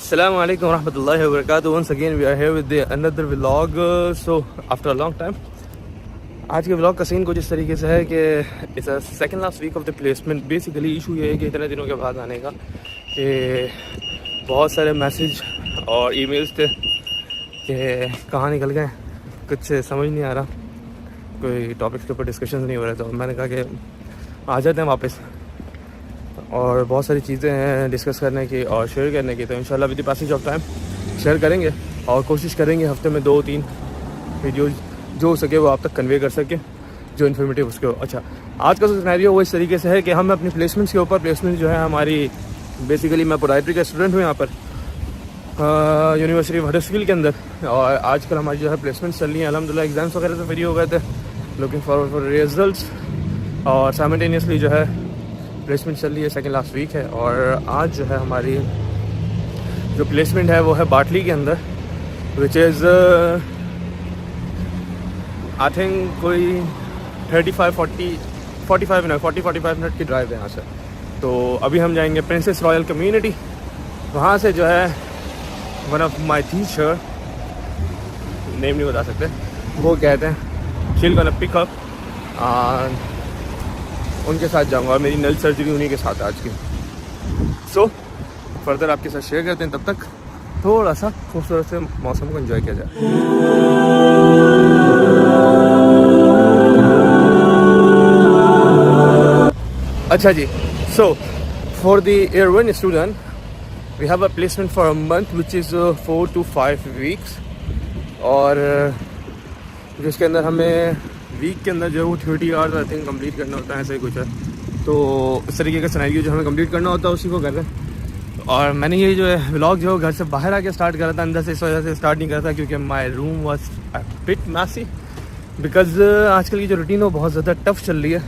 Assalamu alaikum warahmatullahi wabarakatuh. Once again we are here with another vlog. So after a long time, आज के vlog का scene कुछ इस तरीके से है कि it's a second last week of the placement. Basically issue ये है कि इतने दिनों के बाद आने का कि बहुत सारे मैसेज और ईमेल्स थे कि कहाँ निकल गए, कुछ समझ नहीं आ रहा, कोई टॉपिक्स के ऊपर डिस्कशन नहीं हो रहे. तो मैंने कहा कि आ जाते हैं वापस, और बहुत सारी चीज़ें हैं डिस्कस करने की और शेयर करने की. तो इंशाल्लाह with the passage of time share करेंगे और कोशिश करेंगे हफ्ते में 2-3 वीडियोज़ जो हो सके वो आप तक कन्वे कर सके, जो इन्फॉर्मेटिव उसके हो. अच्छा, आज का जो सिनेरियो वो इस तरीके से है कि हम अपनी प्लेसमेंट्स के ऊपर, प्लेसमेंट जो है हमारी बेसिकली मैं पोडाइट्री का स्टूडेंट हूँ यहाँ पर यूनिवर्सिटी ऑफ हडर्सफील्ड के अंदर, और आजकल हमारी जो है प्लेसमेंट चल रही है. अल्हम्दुलिल्लाह एग्ज़ाम्स वगैरह से फ्री हो गए थे, लुकिंग फॉरवर्ड फॉर रिजल्ट्स, और साइमल्टेनियसली जो है प्लेसमेंट चल रही है. सेकेंड लास्ट वीक है और आज जो है हमारी जो प्लेसमेंट है वो है बाटली के अंदर, विच इज़ आई थिंक कोई 45 मिनट की ड्राइव है यहाँ से. तो अभी हम जाएंगे प्रिंसेस रॉयल कम्युनिटी. वहाँ से जो है one of my teacher, name नहीं बता सकते, वो कहते हैं शील गोना पिक अप, उनके साथ जाऊँगा. मेरी नल सर्जरी उन्हीं के साथ आज की. सो फर्दर आपके साथ शेयर करते हैं. तब तक थोड़ा सा खूबसूरत से मौसम को एंजॉय किया जाए. अच्छा जी, so for the year 1 student we have a placement for a month which is 4 to 5 weeks, और जिसके अंदर हमें वीक के अंदर जो है वो 30 आवर्स आई थिंक कंप्लीट करना होता है, ऐसा ही कुछ है. तो इस तरीके का सिनेरियो जो हमें कंप्लीट करना होता है उसी को कर रहे हैं. और मैंने ये जो है व्लॉग जो घर से बाहर आके स्टार्ट करा था, अंदर से इस वजह से स्टार्ट नहीं करा था क्योंकि my room was a bit messy, because आजकल की जो रूटीन है बहुत ज़्यादा टफ चल रही है.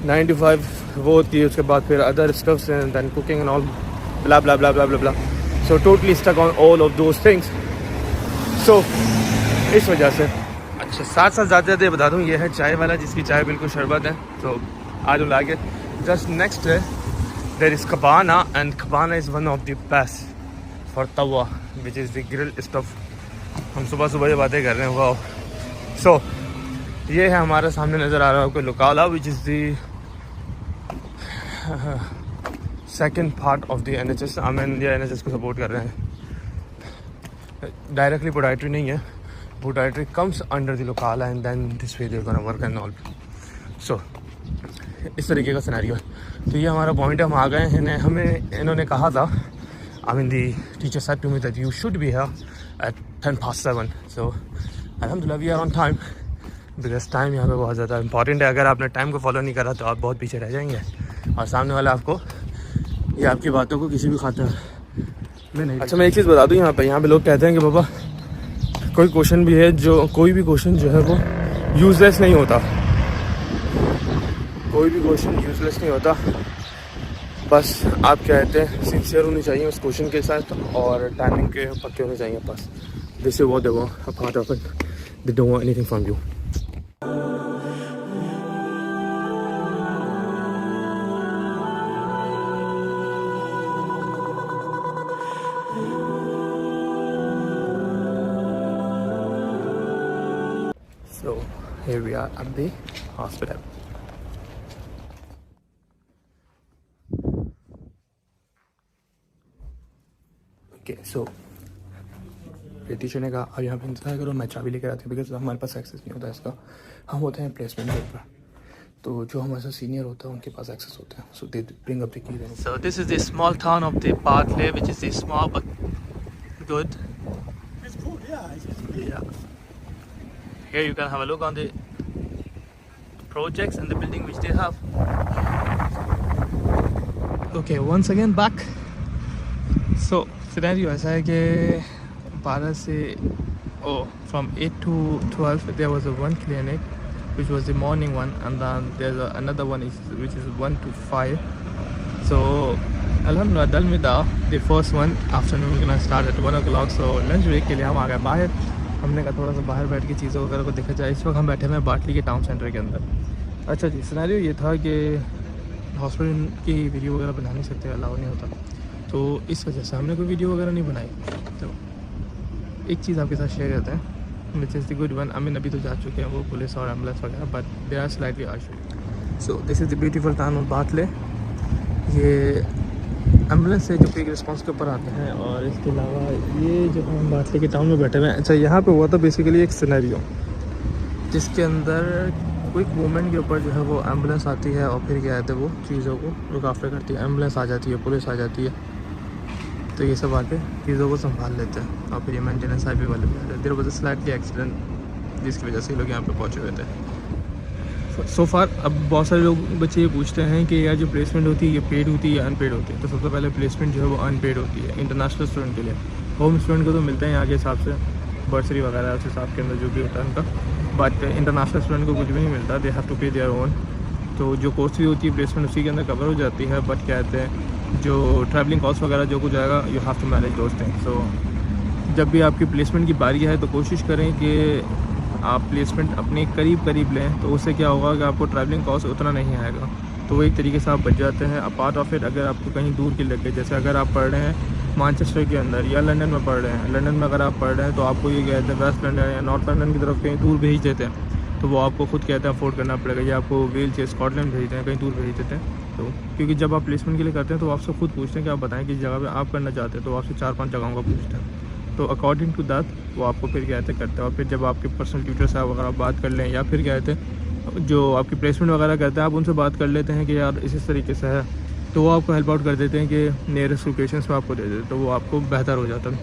9 to 5 वो होती है, उसके बाद फिर other stuffs and then cooking and all blah blah blah blah blah. So totally stuck on all of those things. So इस वजह से. अच्छा, साथ जाते जाते बता दूँ, ये है चाय वाला जिसकी चाय बिल्कुल शरबत है. तो आज हम लाके जस्ट नेक्स्ट है there is cabana, and cabana is one of the best for tawa which is the grill stuff. हम सुबह जो बातें कर रहे हैं वो. सो ये है हमारे सामने नज़र आ रहा है आपको Locala, which is the second part of the NHS. I mean ये NHS को सपोर्ट कर रहे हैं. डायरेक्टली पोडाइट्री नहीं है, podiatry comes under the Locala and then this way they gonna work and all. So इस तरीके का सिनेरियो है. तो ये हमारा पॉइंट है, हम आ गए हैं. हमें इन्होंने कहा था, I mean the teacher said to me that you should be here at 7:10. So अल्हम्दुलिल्लाह we are on time, because time यहाँ पे बहुत ज़्यादा इंपॉर्टेंट है. अगर आपने टाइम को फॉलो नहीं करा तो आप बहुत पीछे रह जाएंगे, और सामने वाला आपको ये आपकी बातों को किसी भी खातिर में नहीं. अच्छा, मैं एक चीज़ बता दूँ, यहाँ पे लोग कहते हैं कि बाबा कोई क्वेश्चन भी है, जो कोई भी क्वेश्चन जो है वो यूज़लेस नहीं होता. कोई भी क्वेश्चन यूज़लेस नहीं होता, बस आप कहते हैं सिंसियर होनी चाहिए उस क्वेश्चन के साथ, और टाइमिंग के पक्के होने चाहिए. बस this is what they want, a part of it. They don't want anything from you. So here we are at the hospital. Okay, so teacher ने कहा अब यहाँ पे इंतजार करो, मैं चाबी लेकर आती हूँ, बिकॉज हमारे पास एक्सेस नहीं होता है इसका. हम होते हैं प्लेसमेंट के ऊपर, तो जो हमारे साथ सीनियर होता है उनके पास एक्सेस होता है. So they bring up the key. So this is the small town of the Batley, which is the small but good. It's cool, yeah. Here you can have a look on the projects and the building which they have. Okay, once again back. So scenario ऐसा है कि 12 से from 8 to 12 there was a one clinic which was the morning one, and then there's another one which is 1 to 5. So alhamdulillah done with the first one. Afternoon gonna start at 1 o'clock. So lunch break के लिए हम आ गए बाहर. हमने कहा थोड़ा सा बाहर बैठ के चीज़ों वगैरह को देखा जाए. इस वक्त हम बैठे हुए बाटली के टाउन सेंटर के अंदर. अच्छा जी, सिनेरियो ये था कि हॉस्पिटल की वीडियो वगैरह बना नहीं सकते, अलाउ नहीं होता. तो इस वजह से हमने कोई वीडियो वगैरह नहीं बनाई। तो एक चीज़ आपके साथ शेयर करते हैं विच is the good one. I mean अभी तो जा चुके हैं वो पुलिस और एम्बुलेंस वगैरह, बट दे आर स्लाइटली आशू। So this is the beautiful town of Batley. ये एम्बुलेंस से जो क्विक रिस्पांस के ऊपर आते हैं, और इसके अलावा ये जो हम बाटले के टाउन में बैठे हुए हैं। अच्छा, यहाँ पे हुआ था बेसिकली एक सिनेरियो जिसके अंदर क्विक मूवमेंट के ऊपर जो है वो एम्बुलेंस आती है और फिर क्या कहते हैं वो चीज़ों को रुक आफ्टर करती है। एम्बुलेंस आ जाती है, पुलिस आ जाती है, तो ये सब आके चीज़ों को संभाल लेते हैं। और फिर ये मेंटेनेंस हाईवे वाले भी आ जाते। There was a slightly accident जिसकी वजह से ये लोग यहाँ पे पहुँचे हुए थे। सो फार अब बहुत सारे लोग बच्चे ये पूछते हैं कि यार जो प्लेसमेंट होती है ये पेड होती है या अनपेड होती है। तो सबसे पहले प्लेसमेंट जो है वो अनपेड होती है इंटरनेशनल स्टूडेंट के लिए। होम स्टूडेंट को तो मिलते हैं यहाँ के हिसाब से, बर्सरी वगैरह उस हिसाब के अंदर जो भी होता है उनका, बट इंटरनेशनल स्टूडेंट को कुछ भी नहीं मिलता। दे हैव टू पे देयर ओन। तो जो कोर्स भी होती है प्लेसमेंट उसी के अंदर कवर हो जाती है, बट क्या कहते हैं जो ट्रैवलिंग कॉस्ट वगैरह जो कुछ आएगा you have to manage those things. So जब भी आपकी प्लेसमेंट की बारी है तो कोशिश करें कि आप प्लेसमेंट अपने करीब लें, तो उससे क्या होगा कि आपको ट्रैवलिंग कॉस्ट उतना नहीं आएगा। तो वो एक तरीके से आप बच जाते हैं। अपार्ट ऑफ इट, अगर आपको कहीं दूर के लगे, जैसे अगर आप पढ़ रहे हैं मैनचेस्टर के अंदर या लंदन में पढ़ रहे हैं, लंदन में अगर आप पढ़ रहे हैं तो आपको ये कहते हैं वेस्ट लंदन या नॉर्थ लंदन की तरफ कहीं दूर भेज देते हैं, तो वो आपको खुद कहते हैं अफोर्ड करना पड़ेगा, या आपको वेल्स या स्कॉटलैंड भेजते हैं, कहीं दूर भेज देते हैं। तो क्योंकि जब आप प्लेसमेंट के लिए करते हैं तो आपसे खुद पूछते हैं कि आप बताएं किस जगह पे आप करना चाहते हैं, तो आपसे 4-5 जगहों का पूछते हैं। तो अकॉर्डिंग टू दैट वो आपको फिर कहते करते हैं। और फिर जब आपके पर्सनल ट्यूटर साहब वगैरह बात कर लें, या फिर कहते हैं जो आपकी प्लेसमेंट वगैरह करते हैं आप उनसे बात कर लेते हैं कि यार इस तरीके से है, तो वो आपको हेल्प आउट कर देते हैं कि नियरेस्ट लोकेशन पे आपको दे देते हैं, तो वो आपको बेहतर हो जाता है।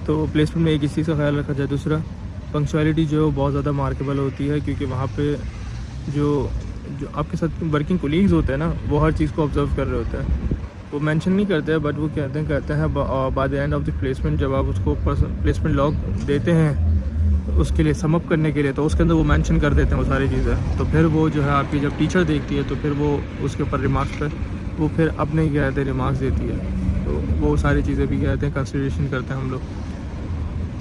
तो प्लेसमेंट में एक इस चीज़ का ख्याल रखा जाए। दूसरा, पंक्चुअलिटी जो बहुत ज़्यादा मार्केबल होती है, क्योंकि वहाँ पे जो आपके साथ वर्किंग कोलीग्स होते हैं ना, वो हर चीज़ को ऑब्जर्व कर रहे होते हैं। वो मेंशन नहीं करते हैं, बट वो कहते हैं by the end of the placement जब आप उसको प्लेसमेंट लॉग देते हैं उसके लिए समअप करने के लिए, तो उसके अंदर वो मेंशन कर देते हैं वो सारी चीज़ें। तो फिर वो जो है आपकी जब टीचर देखती है तो फिर वो उसके ऊपर रिमार्क्स पर वो फिर अपने ही कहते हैं रिमार्क्स देती है। तो वो सारी चीज़ें भी कहते हैं कंसिडरेशन करते हैं हम लोग।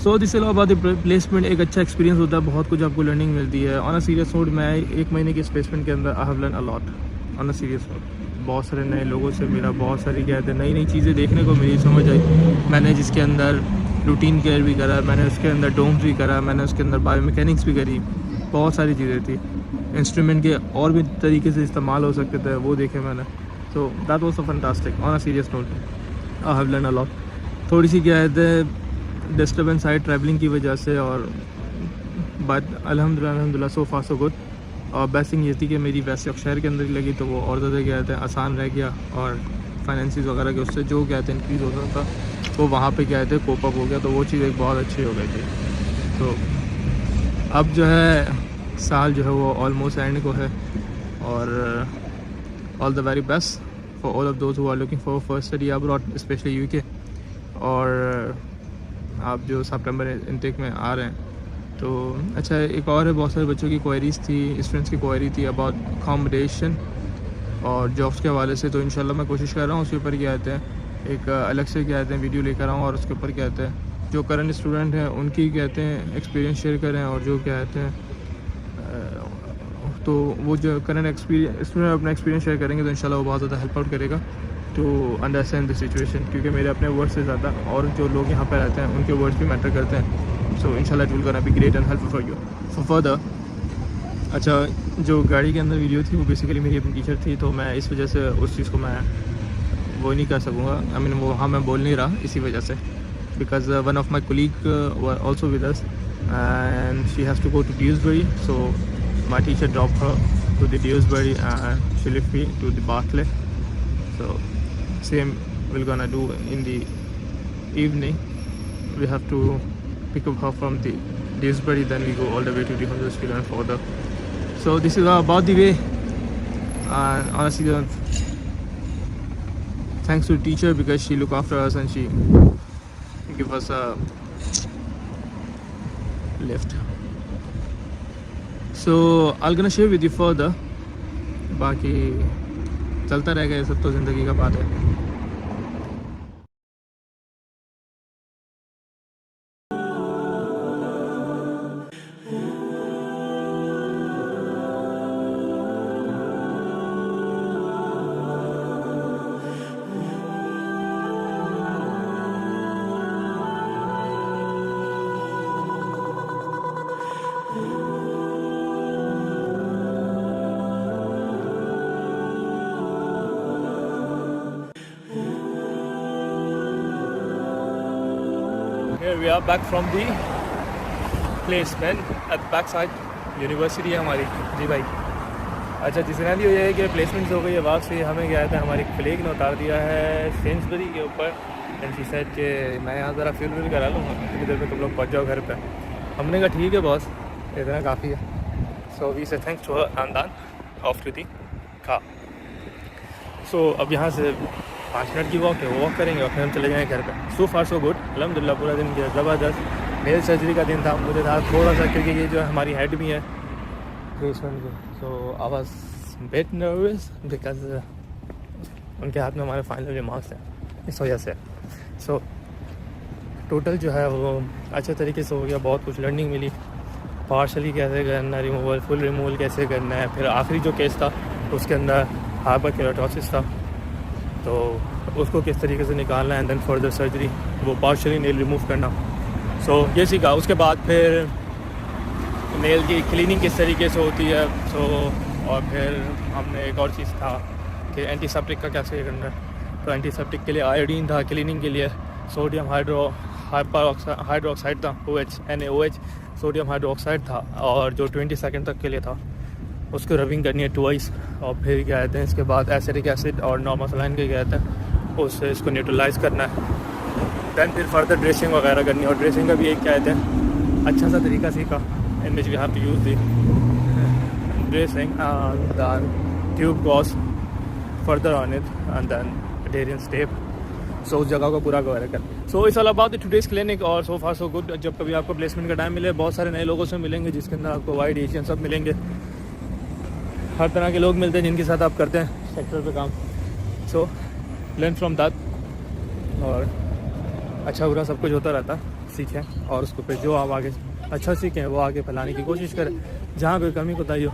सो दिस अलावा द प्लेसमेंट एक अच्छा एक्सपीरियंस होता है, बहुत कुछ आपको लर्निंग मिलती है। ऑन अ सीरियस नोट, मैं 1 महीने के इस प्लेसमेंट के अंदर I have learn a lot on a serious note. बहुत सारे नए लोगों से मिला, बहुत सारी कहते हैं नई चीज़ें देखने को मिली, समझ आई। मैंने जिसके अंदर रूटीन केयर भी करा, मैंने उसके अंदर डोम्स भी करा, मैंने उसके अंदर बायोमैकेनिक्स भी करी, बहुत सारी चीज़ें थी। इंस्ट्रूमेंट के और भी तरीके से इस्तेमाल हो सकते थे, वो देखे मैंने। So that was a fantastic on a serious note. I have learn a lot. थोड़ी सी कहते हैं डिस्टर्बेंस आई ट्रैवलिंग की वजह से, और बट अल्हम्दुलिल्लाह सो फार सो गुड। और बेस्ट थिंग ये थी कि मेरी वैसे शहर के अंदर ही लगी, तो वो और ज़्यादा कहते हैं आसान रह गया, और फाइनेंसिस वगैरह के उससे जो कहते हैं इंक्रीज़ होता था वो वहाँ पे कहते हैं कोप अप हो गया, तो वो चीज़ एक बहुत अच्छी हो गई थी। तो अब जो है साल जो है वो ऑलमोस्ट एंड को है, और all the very best for all of those who are looking for first study abroad, specially UK. और आप जो सितंबर इनटेक में आ रहे हैं, तो अच्छा एक और है, बहुत सारे बच्चों की क्वेरीज़ थी, स्टूडेंट्स की क्वेरी थी अबाउट अकोमोडेशन और जॉब्स के हवाले से। तो इंशाल्लाह मैं कोशिश कर रहा हूँ उसके ऊपर क्या कहते हैं एक अलग से क्या कहते हैं वीडियो लेकर आऊँ, और उसके ऊपर क्या कहते हैं जो करंट स्टूडेंट हैं उनकी कहते हैं एक्सपीरियंस शेयर करें, और जो क्या कहते हैं तो वो जो करंट स्टूडेंट अपना एक्सपीरियंस शेयर करेंगे तो इंशाल्लाह वो बहुत ज़्यादा हेल्प आउट करेगा टू अंडरस्टैंड द सिचुएशन। क्योंकि मेरे अपने वर्ड्स से ज़्यादा और जो लोग यहाँ पर रहते हैं उनके वर्ड्स भी मैटर करते हैं। सो इंशाल्लाह it will gonna be great and helpful for you for further. अच्छा, जो गाड़ी के अंदर वीडियो थी वो बेसिकली मेरी अपनी टीचर थी, तो मैं इस वजह से उस चीज़ को मैं वो नहीं कर सकूँगा। आई मीन वो हाँ मैं बोल नहीं रहा इसी वजह से, because one of my colleague were also with us and she has to go to Dewsbury, so my teacher drop her to the Dewsbury and she lift me to the Batley. So same will gonna do in the evening. We have to pick up her from the Dewsbury, then we go all the way to the Huddersfield and further. So this is about the way, and honestly thanks to the teacher because she look after us and she give us a lift. So I'm gonna share with you further. बाकी चलता रहेगा, ये सब तो ज़िंदगी का बात है। Here we are back from the placement at the back side. University है हमारी जी भाई। अच्छा जी सिनेरियो ये है कि प्लेसमेंट्स हो गई है वापसी। हमें क्या था, हमारी कलीग ने उतार दिया है सेंसबरी के ऊपर। एंड शी सेड कि मैं यहाँ ज़रा फ्यूल करा लूँगा, इतनी देर में तुम लोग पहुँच जाओ घर पे। हमने कहा ठीक है बॉस, इतना काफ़ी है। सो वी से थैंक्स टू हर खानदान ऑफ टू दी खा। सो अब यहाँ से 5 मिनट की वॉक है, वो वॉक करेंगे और फिर हम चले जाएंगे घर पे। सो फार सो गुड, अल्हम्दुलिल्लाह पूरा दिन गया ज़बरदस्त। नेल सर्जरी का दिन था, मुझे था थोड़ा सा, क्योंकि ये जो है हमारी हेड भी है प्लेसमेंट की। So I was bit nervous because उनके हाथ में हमारे फाइनल मार्क्स हैं, इस वजह से। सो टोटल जो है वो अच्छे तरीके से हो गया, बहुत कुछ लर्निंग मिली। पार्शली कैसे करना, रिमूवल, फुल रिमूवल कैसे करना है। फिर आखिरी जो केस था उसके अंदर हाइपरकेराटोसिस था, तो उसको किस तरीके से निकालना है। एंड देन फर्दर सर्जरी, वो पार्शली नेल रिमूव करना। सो ये सीखा। उसके बाद फिर नेल की क्लीनिंग किस तरीके से होती है। सो और फिर हमने एक और चीज़ था कि एंटीसेप्टिक का कैसे करना है। तो एंटीसेप्टिक के लिए आयोडीन था, क्लीनिंग के लिए सोडियम हाइड्रोक्साइड था, NaOH सोडियम हाइड्रोक्साइड था, और जो 20 सेकंड तक के लिए था उसको रबिंग करनी है ट्वाइस। और फिर क्या कहते हैं इसके बाद एसिटिक एसिड और नॉर्मल सलाइन के कहते हैं उससे इसको न्यूट्रलाइज़ करना है। दैन फिर फर्दर ड्रेसिंग वगैरह करनी है। और ड्रेसिंग का भी एक क्या कहते हैं अच्छा सा तरीका सीखा, in which we have to use the dressing then tube gauze further on it and then adherent step. So उस जगह को पूरा कवर कर। So it's all about the today's clinic. और सो फार सो गुड। जब कभी आपको प्लेसमेंट का टाइम मिले, बहुत सारे नए लोगों से मिलेंगे जिसके अंदर आपको वाइड एशियन सब मिलेंगे, हर तरह के लोग मिलते हैं जिनके साथ आप करते हैं सेक्टर पे काम। सो लर्न फ्रॉम दैट, और अच्छा बुरा सब कुछ होता रहता, सीखें और उसको फिर जो आप आगे अच्छा सीखें वो आगे फैलाने की कोशिश करें। जहाँ कोई कमी कोताही हो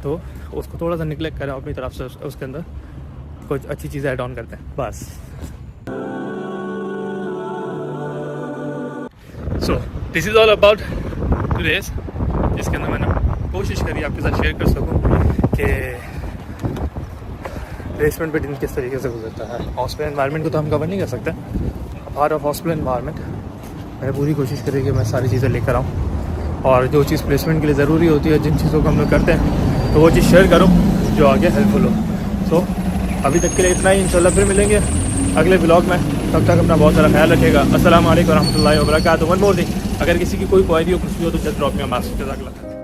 तो उसको थोड़ा सा निगलेक्ट करें, अपनी तरफ से उसके अंदर कुछ अच्छी चीज़ें ऐड ऑन करते हैं बस। सो this is all about today's, जिसके अंदर मैंने कोशिश करी आपके साथ शेयर कर सकूं कि प्लेसमेंट पे दिन किस तरीके से गुजरता है। हॉस्पिटल एनवायरनमेंट को तो हम कवर नहीं कर सकते, पार्ट ऑफ हॉस्पिटल एनवायरनमेंट मैंने पूरी कोशिश करी कि मैं सारी चीज़ें लेकर आऊँ, और जो चीज़ प्लेसमेंट के लिए ज़रूरी होती है, जिन चीज़ों को हम लोग करते हैं, तो वो चीज़ शेयर करूँ जो आगे हेल्पफुल हो। सो अभी तक के लिए इतना ही, इंशाल्लाह फिर मिलेंगे अगले ब्लॉग में। तब तक अपना बहुत सारा ख्याल रखिएगा। अस्सलाम वालेकुम रहमतुल्लाहि व बरकातहू। वन मोर थिंग, अगर किसी की कोई क्वेरी हो, कुछ भी हो तो just drop me a message.